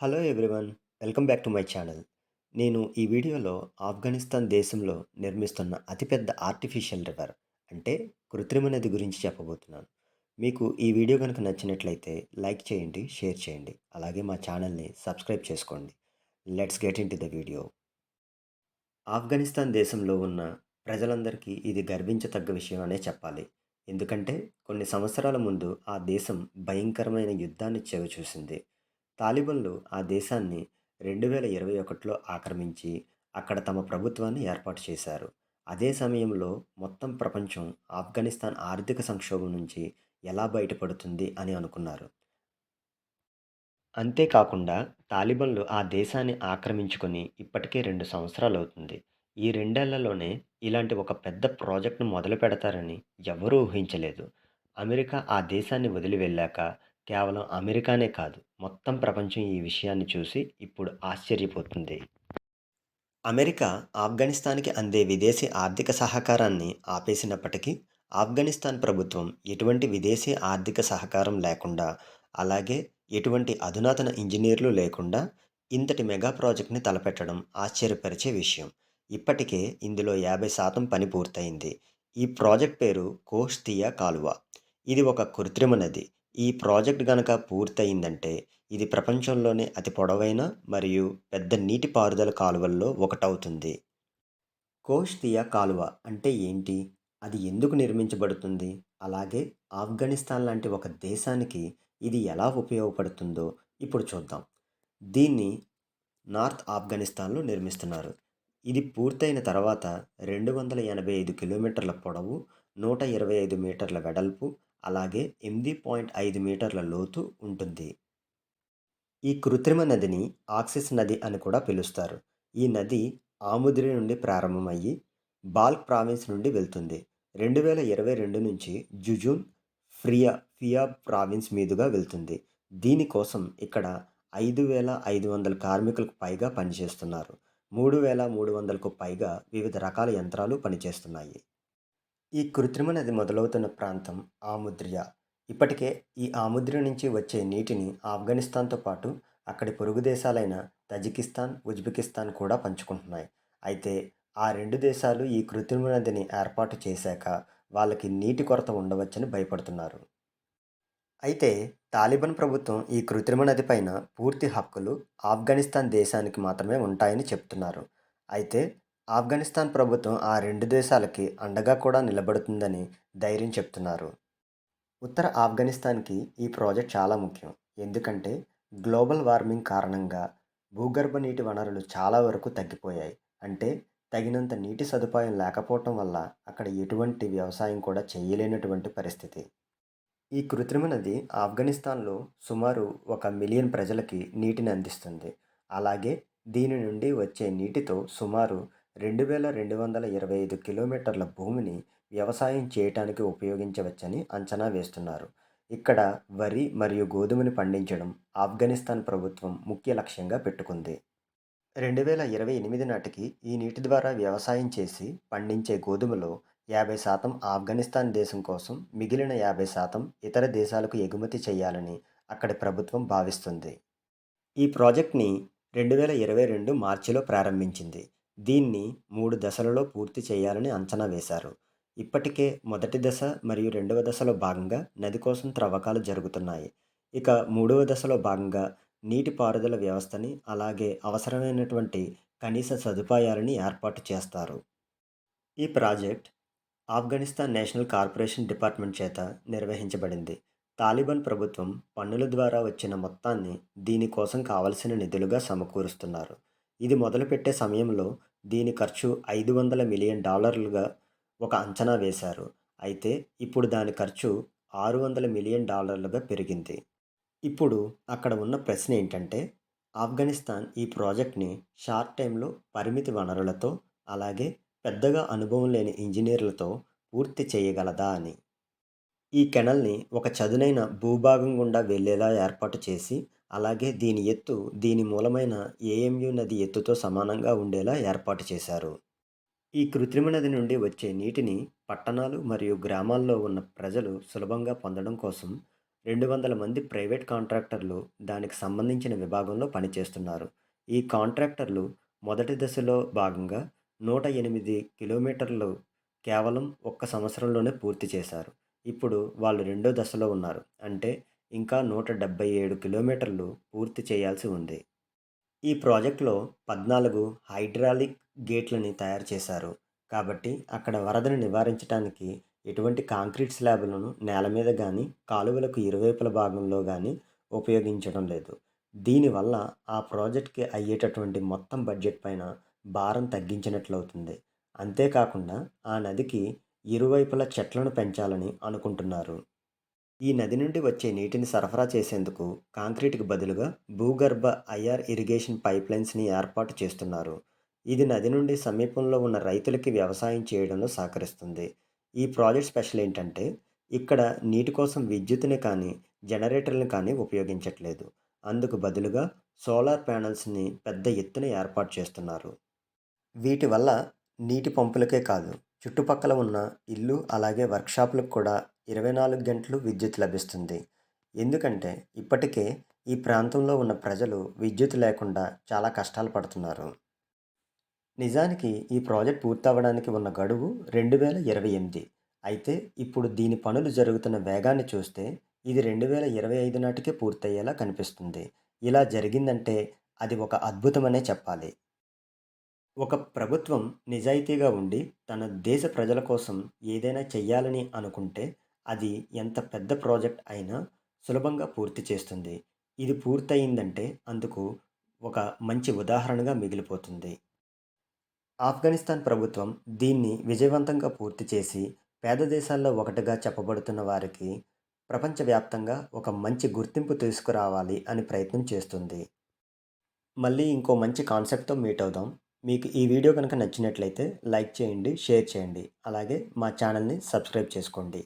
Hello everyone, welcome back to my channel. నేను ఈ వీడియోలో ఆఫ్ఘనిస్తాన్ దేశంలో నిర్మిస్తున్న అతిపెద్ద ఆర్టిఫిషియల్ రివర్ అంటే కృత్రిమ నది గురించి చెప్పబోతున్నాను. మీకు ఈ వీడియో కనుక నచ్చినట్లయితే లైక్ చేయండి, షేర్ చేయండి. అలాగే మా ఛానల్ని సబ్స్క్రైబ్ చేసుకోండి. Let's get in to the video. Afghanistan దేశంలో ఉన్న ప్రజలందరికీ ఇది గర్వించతగ్గ విషయం అనే చెప్పాలి. ఎందుకంటే కొన్ని సంవత్సరాల ముందు ఆ దేశం భయంకరమైన యుద్ధాన్ని చవిచూసింది. తాలిబన్లు ఆ దేశాన్ని 2021లో ఆక్రమించి అక్కడ తమ ప్రభుత్వాన్ని ఏర్పాటు చేశారు. అదే సమయంలో మొత్తం ప్రపంచం ఆఫ్ఘనిస్తాన్ ఆర్థిక సంక్షోభం నుంచి ఎలా బయటపడుతుంది అని అనుకున్నారు. అంతేకాకుండా తాలిబన్లు ఆ దేశాన్ని ఆక్రమించుకొని ఇప్పటికే 2 సంవత్సరాలవుతుంది. ఈ రెండేళ్లలోనే ఇలాంటి ఒక పెద్ద ప్రాజెక్ట్‌ను మొదలుపెడతారని ఎవ్వరూ ఊహించలేదు. అమెరికా ఆ దేశాన్ని వదిలి వెళ్ళాక కేవలం అమెరికానే కాదు, మొత్తం ప్రపంచం ఈ విషయాన్ని చూసి ఇప్పుడు ఆశ్చర్యపోతుంది. అమెరికా ఆఫ్ఘనిస్తాన్‌కి అందే విదేశీ ఆర్థిక సహకారాన్ని ఆపేసినప్పటికీ, ఆఫ్ఘనిస్తాన్ ప్రభుత్వం ఎటువంటి విదేశీ ఆర్థిక సహకారం లేకుండా, అలాగే ఎటువంటి అధునాతన ఇంజినీర్లు లేకుండా ఇంతటి మెగా ప్రాజెక్ట్‌ని తలపెట్టడం ఆశ్చర్యపరిచే విషయం. ఇప్పటికే ఇందులో 50% పని పూర్తయింది. ఈ ప్రాజెక్ట్ పేరు కోస్టియా కాలువ. ఇది ఒక కృత్రిమ నది. ఈ ప్రాజెక్ట్ గనక పూర్తయిందంటే ఇది ప్రపంచంలోనే అతి పొడవైన మరియు పెద్ద నీటిపారుదల కాలువల్లో ఒకటవుతుంది. కోష్తియా కాలువ అంటే ఏంటి? అది ఎందుకు నిర్మించబడుతుంది? అలాగే ఆఫ్ఘనిస్తాన్ లాంటి ఒక దేశానికి ఇది ఎలా ఉపయోగపడుతుందో ఇప్పుడు చూద్దాం. దీన్ని నార్త్ ఆఫ్ఘనిస్తాన్‌లో నిర్మిస్తున్నారు. ఇది పూర్తయిన తర్వాత 285 కిలోమీటర్ల పొడవు, 125 మీటర్ల వెడల్పు, అలాగే 8.5 మీటర్ల లోతు ఉంటుంది. ఈ కృత్రిమ నదిని ఆక్సిస్ నది అని కూడా పిలుస్తారు. ఈ నది ఆముద్రి నుండి ప్రారంభమయ్యి బాల్క్ ప్రావిన్స్ నుండి వెళ్తుంది. 2022 నుంచి జుజూన్ ఫియాబ్ ప్రావిన్స్ మీదుగా వెళ్తుంది. దీనికోసం ఇక్కడ 5,500 కార్మికులకు పైగా పనిచేస్తున్నారు. 3,300కు పైగా వివిధ రకాల యంత్రాలు పనిచేస్తున్నాయి. ఈ కృత్రిమ నది మొదలవుతున్న ప్రాంతం ఆముద్రియా. ఇప్పటికే ఈ ఆముద్ర నుంచి వచ్చే నీటిని ఆఫ్ఘనిస్తాన్‌తో పాటు అక్కడి పొరుగు దేశాలైన తజికిస్తాన్, ఉజ్బెకిస్తాన్ కూడా పంచుకుంటున్నాయి. అయితే ఆ 2 దేశాలు ఈ కృత్రిమ నదిని ఏర్పాటు చేశాక వాళ్ళకి నీటి కొరత ఉండవచ్చని భయపడుతున్నారు. అయితే తాలిబాన్ ప్రభుత్వం ఈ కృత్రిమ నది పైన పూర్తి హక్కులు ఆఫ్ఘనిస్తాన్ దేశానికి మాత్రమే ఉంటాయని చెప్తున్నారు. అయితే ఆఫ్ఘనిస్తాన్ ప్రభుత్వం ఆ 2 దేశాలకి అండగా కూడా నిలబడుతుందని ధైర్యం చెప్తున్నారు. ఉత్తర ఆఫ్ఘనిస్తాన్‌కి ఈ ప్రాజెక్ట్ చాలా ముఖ్యం. ఎందుకంటే గ్లోబల్ వార్మింగ్ కారణంగా భూగర్భ నీటి వనరులు చాలా వరకు తగ్గిపోయాయి. అంటే తగినంత నీటి సదుపాయం లేకపోవటం వల్ల అక్కడ ఎటువంటి వ్యవసాయం కూడా చేయలేనటువంటి పరిస్థితి. ఈ కృత్రిమ నది ఆఫ్ఘనిస్తాన్‌లో సుమారు 1,000,000 ప్రజలకి నీటిని అందిస్తుంది. అలాగే దీని నుండి వచ్చే నీటితో సుమారు 2,225 కిలోమీటర్ల భూమిని వ్యవసాయం చేయటానికి ఉపయోగించవచ్చని అంచనా వేస్తున్నారు. ఇక్కడ వరి మరియు గోధుమని పండించడం ఆఫ్ఘనిస్తాన్ ప్రభుత్వం ముఖ్య లక్ష్యంగా పెట్టుకుంది. 2028 నాటికి ఈ నీటి ద్వారా వ్యవసాయం చేసి పండించే గోధుమలో 50% ఆఫ్ఘనిస్తాన్ దేశం కోసం, మిగిలిన 50% ఇతర దేశాలకు ఎగుమతి చేయాలని అక్కడి ప్రభుత్వం భావిస్తుంది. ఈ ప్రాజెక్ట్‌ని 2022 మార్చిలో ప్రారంభించింది. దీన్ని 3 దశలలో పూర్తి చేయాలని అంచనా వేశారు. ఇప్పటికే మొదటి దశ మరియు రెండవ దశలో భాగంగా నది కోసం త్రవ్వకాలు జరుగుతున్నాయి. ఇక మూడవ దశలో భాగంగా నీటిపారుదల వ్యవస్థని, అలాగే అవసరమైనటువంటి కనీస సదుపాయాలని ఏర్పాటు చేస్తారు. ఈ project Afghanistan national corporation department చేత నిర్వహించబడింది. తాలిబాన్ ప్రభుత్వం పన్నుల ద్వారా వచ్చిన మొత్తాన్ని దీనికోసం కావలసిన నిధులుగా సమకూరుస్తున్నారు. ఇది మొదలుపెట్టే సమయంలో దీని ఖర్చు $500 మిలియన్ ఒక అంచనా వేశారు. అయితే ఇప్పుడు దాని ఖర్చు $600 మిలియన్ పెరిగింది. ఇప్పుడు అక్కడ ఉన్న ప్రశ్న ఏంటంటే, ఆఫ్ఘనిస్తాన్ ఈ ప్రాజెక్ట్‌ని షార్ట్ టైమ్‌లో పరిమిత వనరులతో, అలాగే పెద్దగా అనుభవం లేని ఇంజినీర్లతో పూర్తి చేయగలదా అని. ఈ కెనాల్‌ని ఒక చదునైన భూభాగం గుండా వెళ్ళేలా ఏర్పాటు చేసి, అలాగే దీని ఎత్తు దీని మూలమైన ఏఎంయు నది ఎత్తుతో సమానంగా ఉండేలా ఏర్పాటు చేశారు. ఈ కృత్రిమ నది నుండి వచ్చే నీటిని పట్టణాలు మరియు గ్రామాల్లో ఉన్న ప్రజలు సులభంగా పొందడం కోసం 200 మంది ప్రైవేట్ కాంట్రాక్టర్లు దానికి సంబంధించిన విభాగంలో పనిచేస్తున్నారు. ఈ కాంట్రాక్టర్లు మొదటి దశలో భాగంగా 108 కిలోమీటర్లు కేవలం ఒక్క సంవత్సరంలోనే పూర్తి చేశారు. ఇప్పుడు వాళ్ళు రెండో దశలో ఉన్నారు. అంటే ఇంకా 177 కిలోమీటర్లు పూర్తి చేయాల్సి ఉంది. ఈ ప్రాజెక్ట్‌లో 14 హైడ్రాలిక్ గేట్లని తయారు చేశారు. కాబట్టి అక్కడ వరదను నివారించటానికి ఎటువంటి కాంక్రీట్ స్లాబులను నేల మీద గానీ, కాలువలకు ఇరువైపుల భాగంలో గానీ ఉపయోగించడం లేదు. దీనివల్ల ఆ ప్రాజెక్ట్‌కి అయ్యేటటువంటి మొత్తం బడ్జెట్ పైన భారం తగ్గించినట్లవుతుంది. అంతేకాకుండా ఆ నదికి ఇరువైపులా చెట్లను పెంచాలని అనుకుంటున్నారు. ఈ నది నుండి వచ్చే నీటిని సరఫరా చేసేందుకు కాంక్రీటుకు బదులుగా భూగర్భ ఐఆర్ ఇరిగేషన్ పైప్లైన్స్ని ఏర్పాటు చేస్తున్నారు. ఇది నది నుండి సమీపంలో ఉన్న రైతులకి వ్యవసాయం చేయడంలో సహకరిస్తుంది. ఈ ప్రాజెక్ట్ స్పెషల్ ఏంటంటే ఇక్కడ నీటి కోసం విద్యుత్తుని కానీ జనరేటర్లను కానీ ఉపయోగించట్లేదు. అందుకు బదులుగా సోలార్ ప్యానెల్స్ని పెద్ద ఎత్తున ఏర్పాటు చేస్తున్నారు. వీటి వల్ల నీటి పంపులకే కాదు, చుట్టుపక్కల ఉన్న ఇల్లు అలాగే వర్క్షాపులకు కూడా 24 గంటలు విద్యుత్ లభిస్తుంది. ఎందుకంటే ఇప్పటికే ఈ ప్రాంతంలో ఉన్న ప్రజలు విద్యుత్ లేకుండా చాలా కష్టాలు పడుతున్నారు. నిజానికి ఈ ప్రాజెక్ట్ పూర్తవ్వడానికి ఉన్న గడువు 2028. అయితే ఇప్పుడు దీని పనులు జరుగుతున్న వేగాన్ని చూస్తే ఇది 2025 నాటికే పూర్తయ్యేలా కనిపిస్తుంది. ఇలా జరిగిందంటే అది ఒక అద్భుతమనే చెప్పాలి. ఒక ప్రభుత్వం నిజాయితీగా ఉండి తన దేశ ప్రజల కోసం ఏదైనా చెయ్యాలని అనుకుంటే అది ఎంత పెద్ద ప్రాజెక్ట్ అయినా సులభంగా పూర్తి చేస్తుంది. ఇది పూర్తయిందంటే అందుకు ఒక మంచి ఉదాహరణగా మిగిలిపోతుంది. ఆఫ్ఘనిస్తాన్ ప్రభుత్వం దీన్ని విజయవంతంగా పూర్తి చేసి పేద దేశాల్లో ఒకటిగా చెప్పబడుతున్న వారికి ప్రపంచవ్యాప్తంగా ఒక మంచి గుర్తింపు తీసుకురావాలి అని ప్రయత్నం చేస్తుంది. మళ్ళీ ఇంకో మంచి కాన్సెప్ట్‌తో మీట్ అవుదాం. మీకు ఈ వీడియో గనుక నచ్చినట్లయితే లైక్ చేయండి, షేర్ చేయండి. అలాగే మా ఛానల్‌ని సబ్స్క్రైబ్ చేసుకోండి.